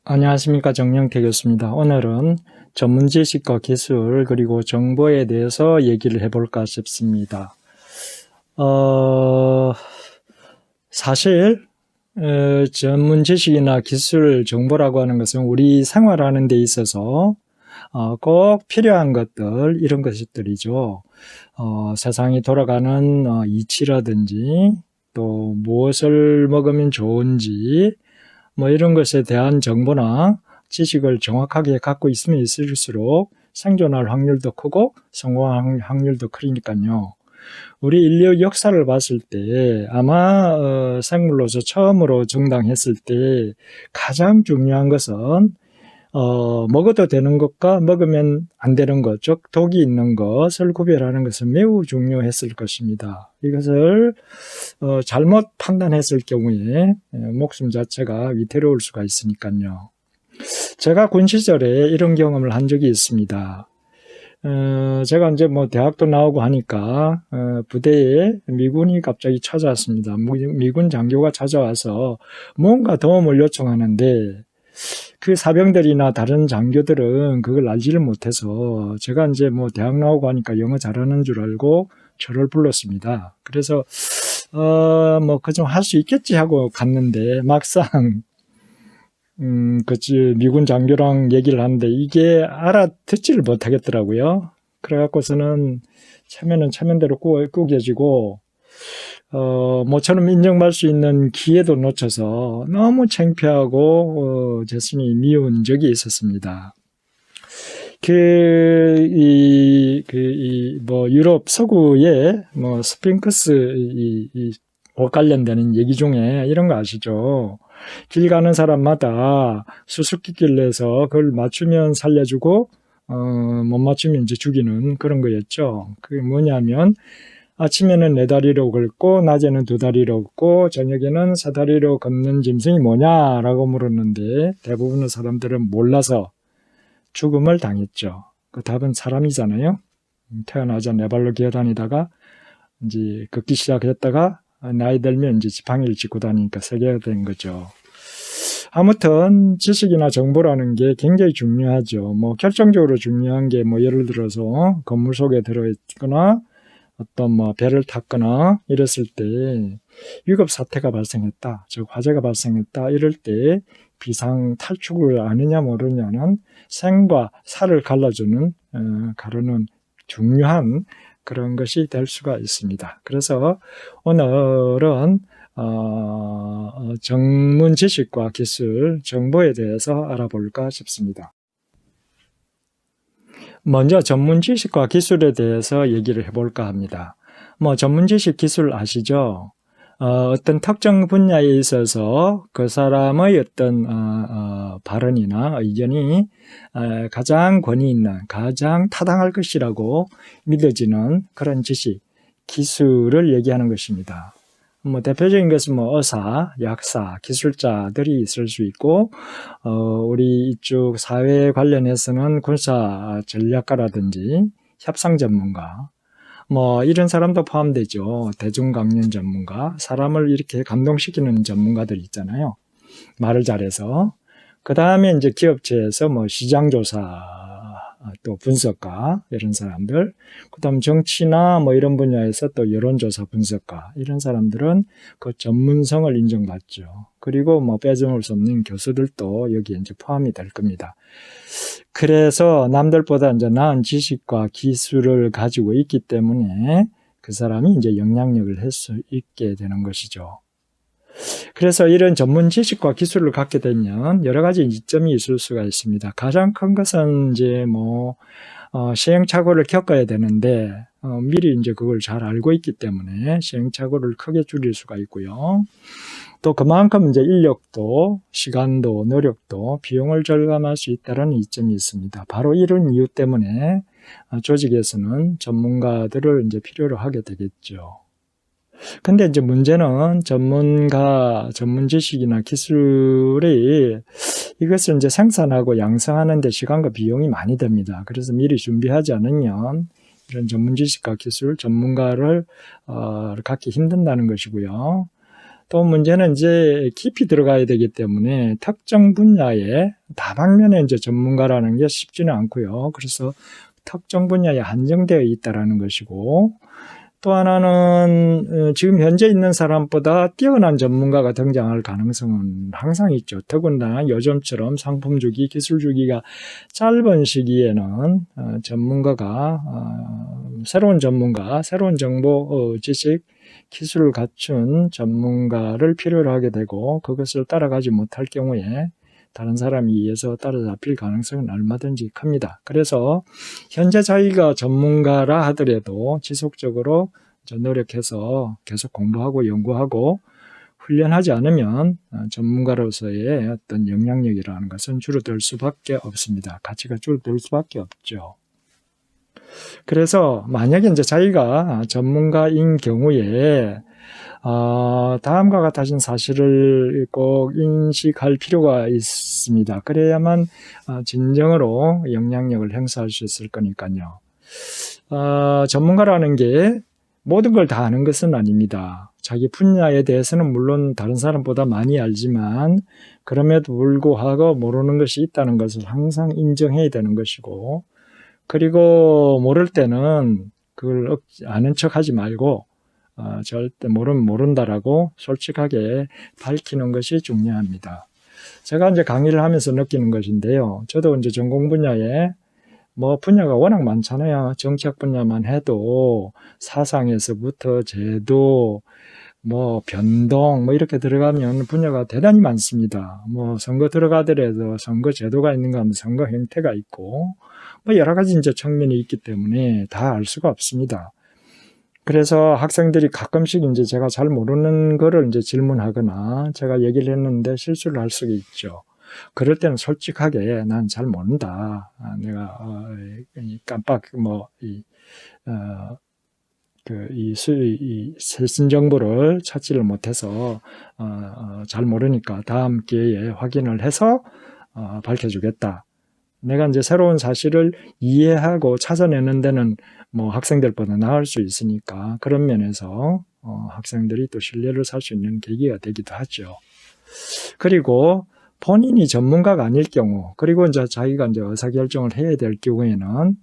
안녕하십니까. 정영태 교수입니다. 오늘은 전문 지식과 기술 그리고 정보에 대해서 얘기를 해볼까 싶습니다. 사실 전문 지식이나 기술, 정보라고 하는 것은 우리 생활하는 데 있어서 꼭 필요한 것들, 이런 것들이죠. 세상이 돌아가는 이치라든지 또 무엇을 먹으면 좋은지 뭐 이런 것에 대한 정보나 지식을 정확하게 갖고 있으면 있을수록 생존할 확률도 크고 성공할 확률도 크니까요. 우리 인류 역사를 봤을 때 아마 생물로서 처음으로 정당했을 때 가장 중요한 것은 먹어도 되는 것과 먹으면 안 되는 것, 즉 독이 있는 것을 구별하는 것은 매우 중요했을 것입니다. 이것을 잘못 판단했을 경우에 목숨 자체가 위태로울 수가 있으니까요. 제가 군 시절에 이런 경험을 한 적이 있습니다. 제가 이제 뭐 대학도 나오고 하니까 부대에 미군이 갑자기 찾아왔습니다. 미군 장교가 찾아와서 뭔가 도움을 요청하는데 그 사병들이나 다른 장교들은 그걸 알지를 못해서 제가 이제 뭐 대학 나오고 하니까 영어 잘하는 줄 알고 저를 불렀습니다. 그래서 뭐 그 좀 할 수 있겠지 하고 갔는데 막상 미군 장교랑 얘기를 하는데 이게 알아듣지를 못하겠더라고요. 그래갖고서는 체면은 체면대로 꾸겨지고 모처럼 인정받을 수 있는 기회도 놓쳐서 너무 창피하고 자신이 미운 적이 있었습니다. 유럽 서구의 스핑크스 옷 관련되는 얘기 중에 이런 거 아시죠? 길 가는 사람마다 수수께끼를 내서 그걸 맞추면 살려주고 못 맞추면 이제 죽이는 그런 거였죠. 그게 뭐냐면 아침에는 4다리로 걷고 낮에는 2다리로 걷고 저녁에는 4다리로 걷는 짐승이 뭐냐라고 물었는데 대부분의 사람들은 몰라서 죽음을 당했죠. 그 답은 사람이잖아요. 태어나자 4발로 기어다니다가 이제 걷기 시작했다가 나이 들면 이제 지팡이를 짚고 다니니까 3개가 된 거죠. 아무튼 지식이나 정보라는 게 굉장히 중요하죠. 결정적으로 중요한 게 예를 들어서 건물 속에 들어있거나 어떤 배를 탔거나 이랬을 때 위급 사태가 발생했다, 즉 화재가 발생했다 이럴 때 비상 탈출을 아느냐 모르냐는 생과 사를 가르는 중요한 그런 것이 될 수가 있습니다. 그래서 오늘은 전문 지식과 기술, 정보에 대해서 알아볼까 싶습니다. 먼저 전문 지식과 기술에 대해서 얘기를 해볼까 합니다. 전문 지식, 기술 아시죠? 어떤 특정 분야에 있어서 그 사람의 어떤 발언이나 의견이 가장 권위 있는, 가장 타당할 것이라고 믿어지는 그런 지식, 기술을 얘기하는 것입니다. 대표적인 것은 의사, 약사, 기술자들이 있을 수 있고, 우리 이쪽 사회 관련해서는 군사 전략가라든지 협상 전문가, 이런 사람도 포함되죠. 대중강연 전문가, 사람을 이렇게 감동시키는 전문가들 있잖아요. 말을 잘해서. 그 다음에 이제 기업체에서 시장조사, 또 분석가, 이런 사람들. 그 다음 정치나 이런 분야에서 또 여론조사 분석가, 이런 사람들은 그 전문성을 인정받죠. 그리고 빼놓을 수 없는 교수들도 여기에 이제 포함이 될 겁니다. 그래서 남들보다 이제 나은 지식과 기술을 가지고 있기 때문에 그 사람이 이제 영향력을 할 수 있게 되는 것이죠. 그래서 이런 전문 지식과 기술을 갖게 되면 여러 가지 이점이 있을 수가 있습니다. 가장 큰 것은 이제 시행착오를 겪어야 되는데 미리 이제 그걸 잘 알고 있기 때문에 시행착오를 크게 줄일 수가 있고요. 또 그만큼 이제 인력도, 시간도, 노력도, 비용을 절감할 수 있다는 이점이 있습니다. 바로 이런 이유 때문에 조직에서는 전문가들을 이제 필요로 하게 되겠죠. 근데 이제 문제는 전문 지식이나 기술이 이것을 이제 생산하고 양성하는 데 시간과 비용이 많이 듭니다. 그래서 미리 준비하지 않으면 이런 전문 지식과 기술, 전문가를 갖기 힘든다는 것이고요. 또 문제는 이제 깊이 들어가야 되기 때문에 특정 분야에 다방면에 이제 전문가라는 게 쉽지는 않고요. 그래서 특정 분야에 한정되어 있다라는 것이고, 또 하나는 지금 현재 있는 사람보다 뛰어난 전문가가 등장할 가능성은 항상 있죠. 더군다나 요즘처럼 상품 주기, 기술 주기가 짧은 시기에는 전문가가 새로운 전문가, 새로운 정보, 지식, 기술을 갖춘 전문가를 필요로 하게 되고, 그것을 따라가지 못할 경우에 다른 사람에 의해서 따라잡힐 가능성은 얼마든지 큽니다. 그래서 현재 자기가 전문가라 하더라도 지속적으로 노력해서 계속 공부하고 연구하고 훈련하지 않으면 전문가로서의 어떤 영향력이라는 것은 줄어들 수밖에 없습니다. 가치가 줄어들 수밖에 없죠. 그래서 만약에 이제 자기가 전문가인 경우에 다음과 같은 사실을 꼭 인식할 필요가 있습니다. 그래야만 진정으로 영향력을 행사할 수 있을 거니까요. 전문가라는 게 모든 걸 다 아는 것은 아닙니다. 자기 분야에 대해서는 물론 다른 사람보다 많이 알지만 그럼에도 불구하고 모르는 것이 있다는 것을 항상 인정해야 되는 것이고, 그리고 모를 때는 그걸 아는 척하지 말고 절대 모르면 모른다라고 솔직하게 밝히는 것이 중요합니다. 제가 이제 강의를 하면서 느끼는 것인데요. 저도 이제 전공 분야에 분야가 워낙 많잖아요. 정책 분야만 해도 사상에서부터 제도, 변동, 이렇게 들어가면 분야가 대단히 많습니다. 선거 들어가더라도 선거 제도가 있는가 하면 선거 행태가 있고, 여러 가지 이제 측면이 있기 때문에 다 알 수가 없습니다. 그래서 학생들이 가끔씩 이제 제가 잘 모르는 거를 이제 질문하거나 제가 얘기를 했는데 실수를 할 수가 있죠. 그럴 때는 솔직하게 난 잘 모른다. 내가 깜빡 최신 정보를 찾지를 못해서 잘 모르니까 다음 기회에 확인을 해서 밝혀주겠다. 내가 이제 새로운 사실을 이해하고 찾아내는 데는 학생들보다 나을 수 있으니까 그런 면에서 학생들이 또 신뢰를 살 수 있는 계기가 되기도 하죠. 그리고 본인이 전문가가 아닐 경우, 그리고 이제 자기가 이제 의사결정을 해야 될 경우에는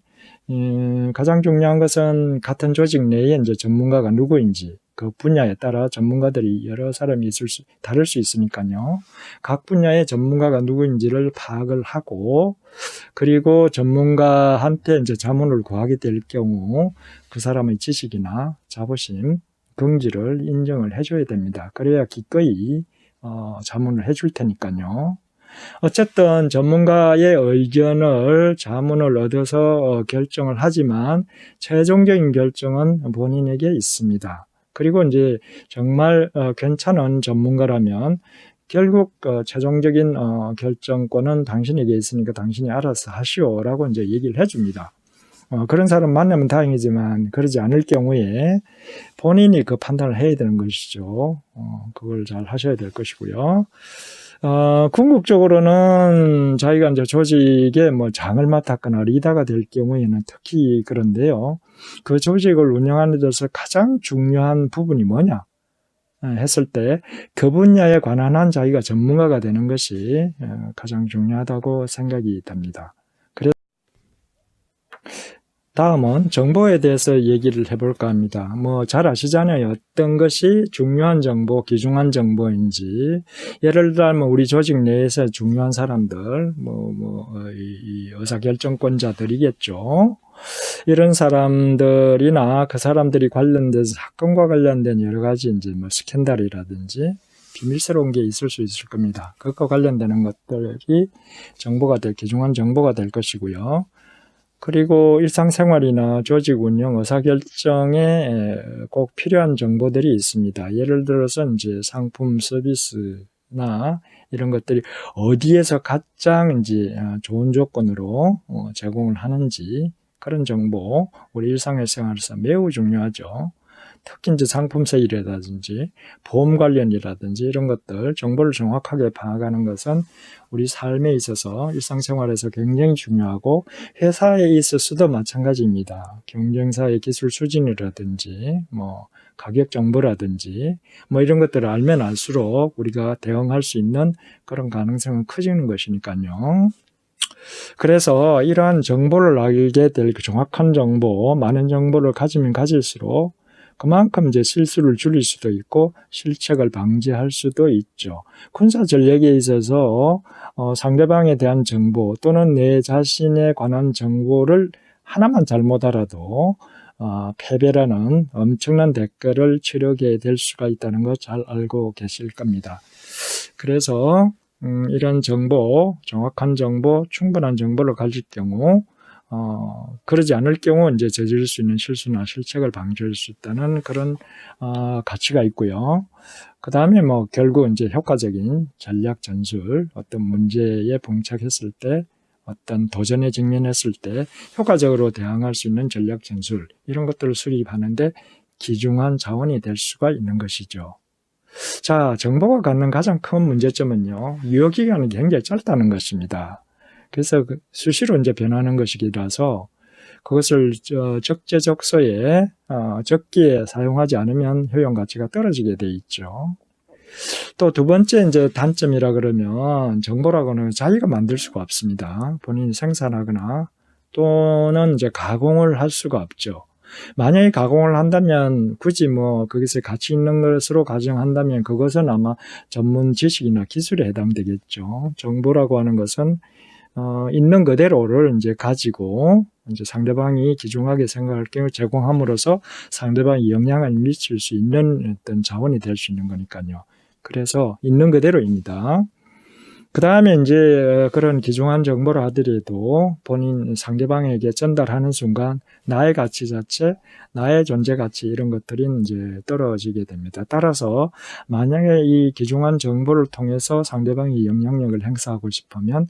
가장 중요한 것은 같은 조직 내에 이제 전문가가 누구인지, 그 분야에 따라 전문가들이 여러 사람이 다를 수 있으니까요. 각 분야의 전문가가 누구인지를 파악을 하고, 그리고 전문가한테 이제 자문을 구하게 될 경우 그 사람의 지식이나 자부심, 긍지를 인정을 해줘야 됩니다. 그래야 기꺼이 자문을 해줄 테니까요. 어쨌든 전문가의 의견을 자문을 얻어서 결정을 하지만 최종적인 결정은 본인에게 있습니다. 그리고 이제 정말 괜찮은 전문가라면 결국 최종적인 결정권은 당신에게 있으니까 당신이 알아서 하시오라고 이제 얘기를 해줍니다. 그런 사람 만나면 다행이지만 그러지 않을 경우에 본인이 그 판단을 해야 되는 것이죠. 그걸 잘 하셔야 될 것이고요. 궁극적으로는 자기가 이제 조직에 장을 맡았거나 리더가 될 경우에는 특히 그런데요. 그 조직을 운영하는 데서 가장 중요한 부분이 뭐냐 했을 때 그 분야에 관한 한 자기가 전문가가 되는 것이 가장 중요하다고 생각이 됩니다. 그래서 다음은 정보에 대해서 얘기를 해볼까 합니다. 잘 아시잖아요. 어떤 것이 중요한 정보, 귀중한 정보인지. 예를 들면 우리 조직 내에서 중요한 사람들, 이 의사결정권자들이겠죠. 이런 사람들이나 그 사람들이 관련돼서 사건과 관련된 여러 가지 이제 스캔들이라든지 비밀스러운 게 있을 수 있을 겁니다. 그것과 관련되는 것들이 귀중한 정보가 될 것이고요. 그리고 일상생활이나 조직 운영, 의사결정에 꼭 필요한 정보들이 있습니다. 예를 들어서 이제 상품, 서비스나 이런 것들이 어디에서 가장 이제 좋은 조건으로 제공을 하는지 그런 정보, 우리 일상생활에서 매우 중요하죠. 특히 이제 상품 세일이라든지 보험 관련이라든지 이런 것들 정보를 정확하게 파악하는 것은 우리 삶에 있어서 일상생활에서 굉장히 중요하고 회사에 있어서도 마찬가지입니다. 경쟁사의 기술 수준이라든지 뭐 가격 정보라든지 뭐 이런 것들을 알면 알수록 우리가 대응할 수 있는 그런 가능성은 커지는 것이니까요. 그래서 이러한 정보를 알게 될 정확한 정보, 많은 정보를 가지면 가질수록 그만큼 이제 실수를 줄일 수도 있고 실책을 방지할 수도 있죠. 군사 전략에 있어서 상대방에 대한 정보 또는 내 자신에 관한 정보를 하나만 잘못 알아도 패배라는 엄청난 대가를 치르게 될 수가 있다는 거 잘 알고 계실 겁니다. 그래서 이런 정보, 정확한 정보, 충분한 정보를 가질 경우 그러지 않을 경우 이제 저지를 수 있는 실수나 실책을 방지할 수 있다는 그런 가치가 있고요. 그 다음에 뭐 결국 이제 효과적인 전략 전술, 어떤 문제에 봉착했을 때, 어떤 도전에 직면했을 때 효과적으로 대항할 수 있는 전략 전술 이런 것들을 수립하는데 귀중한 자원이 될 수가 있는 것이죠. 자, 정보가 갖는 가장 큰 문제점은요, 유효기간이 굉장히 짧다는 것입니다. 그래서 수시로 이제 변하는 것이라서 그것을 적재적소에 적기에 사용하지 않으면 효용 가치가 떨어지게 돼 있죠. 또 두 번째 이제 단점이라 그러면 정보라고는 자기가 만들 수가 없습니다. 본인이 생산하거나 또는 이제 가공을 할 수가 없죠. 만약에 가공을 한다면 굳이 뭐 거기서 가치 있는 것으로 가정한다면 그것은 아마 전문 지식이나 기술에 해당되겠죠. 정보라고 하는 것은 있는 그대로를 이제 가지고 이제 상대방이 귀중하게 생각할 경우 제공함으로써 상대방이 영향을 미칠 수 있는 어떤 자원이 될 수 있는 거니까요. 그래서 있는 그대로입니다. 그 다음에 이제 그런 귀중한 정보를 하더라도 본인 상대방에게 전달하는 순간 나의 가치 자체, 나의 존재 가치 이런 것들이 이제 떨어지게 됩니다. 따라서 만약에 이 귀중한 정보를 통해서 상대방이 영향력을 행사하고 싶으면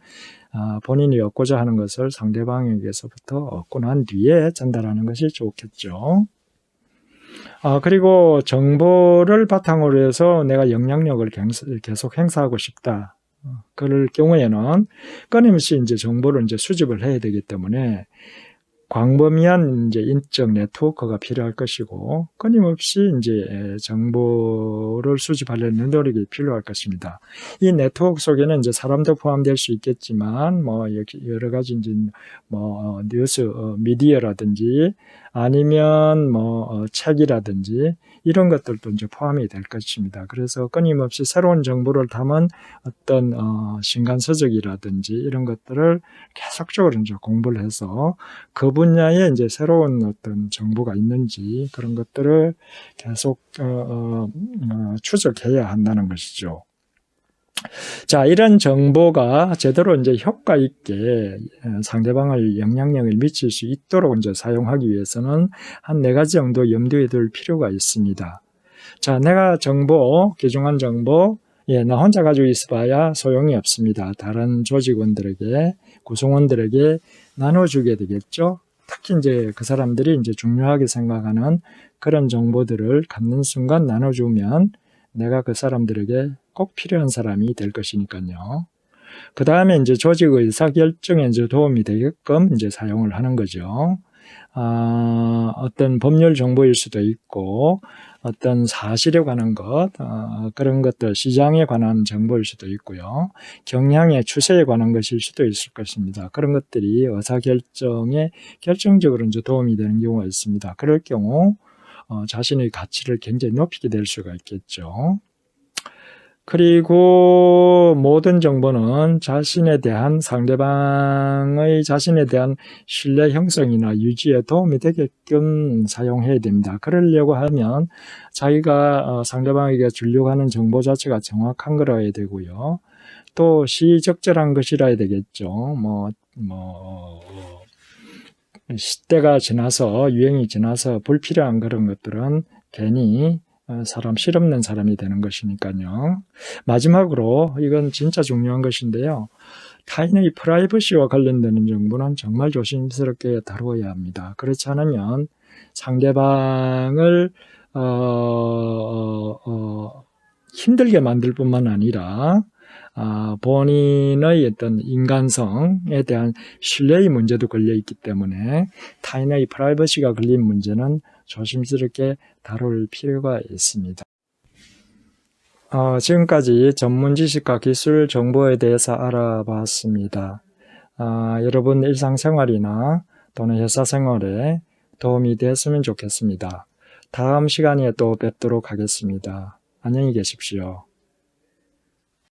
본인이 얻고자 하는 것을 상대방에게서부터 얻고 난 뒤에 전달하는 것이 좋겠죠. 그리고 정보를 바탕으로 해서 내가 영향력을 계속 행사하고 싶다. 그럴 경우에는 끊임없이 이제 정보를 이제 수집을 해야 되기 때문에 광범위한 이제 인적 네트워크가 필요할 것이고 끊임없이 이제 정보를 수집하려는 노력이 필요할 것입니다. 이 네트워크 속에는 이제 사람도 포함될 수 있겠지만 뭐 여러 가지 이제 뭐 뉴스 미디어라든지 아니면 뭐 책이라든지 이런 것들도 이제 포함이 될 것입니다. 그래서 끊임없이 새로운 정보를 담은 어떤 신간서적이라든지 이런 것들을 계속적으로 이제 공부를 해서 그 분야에 이제 새로운 어떤 정보가 있는지 그런 것들을 계속 추적해야 한다는 것이죠. 자, 이런 정보가 제대로 이제 효과 있게 상대방을 영향력을 미칠 수 있도록 이제 사용하기 위해서는 한 4가지 정도 염두에 둘 필요가 있습니다. 자, 내가 정보, 귀중한 정보, 나 혼자 가지고 있어봐야 소용이 없습니다. 다른 조직원들에게, 구성원들에게 나눠주게 되겠죠. 특히 이제 그 사람들이 이제 중요하게 생각하는 그런 정보들을 갖는 순간 나눠주면 내가 그 사람들에게 꼭 필요한 사람이 될 것이니까요. 그 다음에 이제 조직 의사결정에 이제 도움이 되게끔 이제 사용을 하는 거죠. 어떤 법률 정보일 수도 있고, 어떤 사실에 관한 것, 그런 것들, 시장에 관한 정보일 수도 있고요. 경향의 추세에 관한 것일 수도 있을 것입니다. 그런 것들이 의사결정에 결정적으로 이제 도움이 되는 경우가 있습니다. 그럴 경우, 자신의 가치를 굉장히 높이게 될 수가 있겠죠. 그리고 모든 정보는 상대방의 자신에 대한 신뢰 형성이나 유지에 도움이 되게끔 사용해야 됩니다. 그러려고 하면 자기가 상대방에게 주려고 하는 정보 자체가 정확한 거라야 되고요. 또 시적절한 것이라야 되겠죠. 시대가 지나서 유행이 지나서 불필요한 그런 것들은 괜히 사람 실없는 사람이 되는 것이니까요. 마지막으로 이건 진짜 중요한 것인데요. 타인의 프라이버시와 관련되는 정보는 정말 조심스럽게 다루어야 합니다. 그렇지 않으면 상대방을 힘들게 만들 뿐만 아니라 본인의 어떤 인간성에 대한 신뢰의 문제도 걸려 있기 때문에 타인의 프라이버시가 걸린 문제는 조심스럽게 다룰 필요가 있습니다. 지금까지 전문 지식과 기술 정보에 대해서 알아봤습니다. 여러분 일상생활이나 또는 회사 생활에 도움이 됐으면 좋겠습니다. 다음 시간에 또 뵙도록 하겠습니다. 안녕히 계십시오.